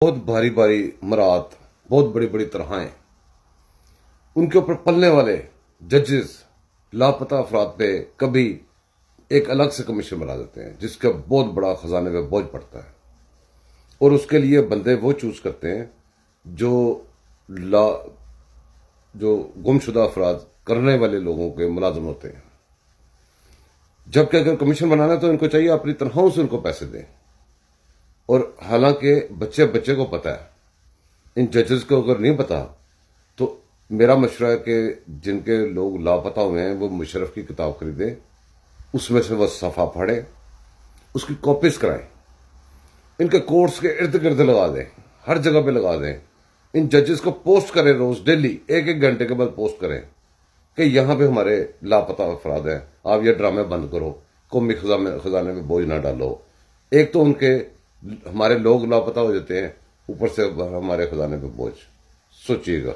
بہت بھاری بھاری مرات، بہت بڑی بڑی تنہائیں، ان کے اوپر پلنے والے ججز لاپتہ افراد پہ کبھی ایک الگ سے کمیشن بنا دیتے ہیں جس کا بہت بڑا خزانے پہ بوجھ پڑتا ہے، اور اس کے لیے بندے وہ چوز کرتے ہیں جو لا جو گم شدہ افراد کرنے والے لوگوں کے ملازم ہوتے ہیں. جبکہ اگر کمیشن بنانا ہے تو ان کو چاہیے اپنی تنخواہوں سے ان کو پیسے دیں. اور حالانکہ بچے کو پتا ہے، ان ججز کو اگر نہیں پتا تو میرا مشورہ ہے کہ جن کے لوگ لاپتہ ہوئے ہیں وہ مشرف کی کتاب خریدیں، اس میں سے وہ صفحہ پڑھیں، اس کی کاپیز کرائیں، ان کے کورٹس کے ارد گرد لگا دیں، ہر جگہ پہ لگا دیں. ان ججز کو پوسٹ کریں، روز ڈیلی 1 گھنٹے کے بعد پوسٹ کریں کہ یہاں پہ ہمارے لاپتہ افراد ہیں، آپ یہ ڈرامے بند کرو، قومی خزانے میں بوجھ نہ ڈالو. ایک تو ان کے ہمارے لوگ لاپتہ ہو جاتے ہیں، اوپر سے ہمارے خزانے پہ بوجھ. سوچیے گا.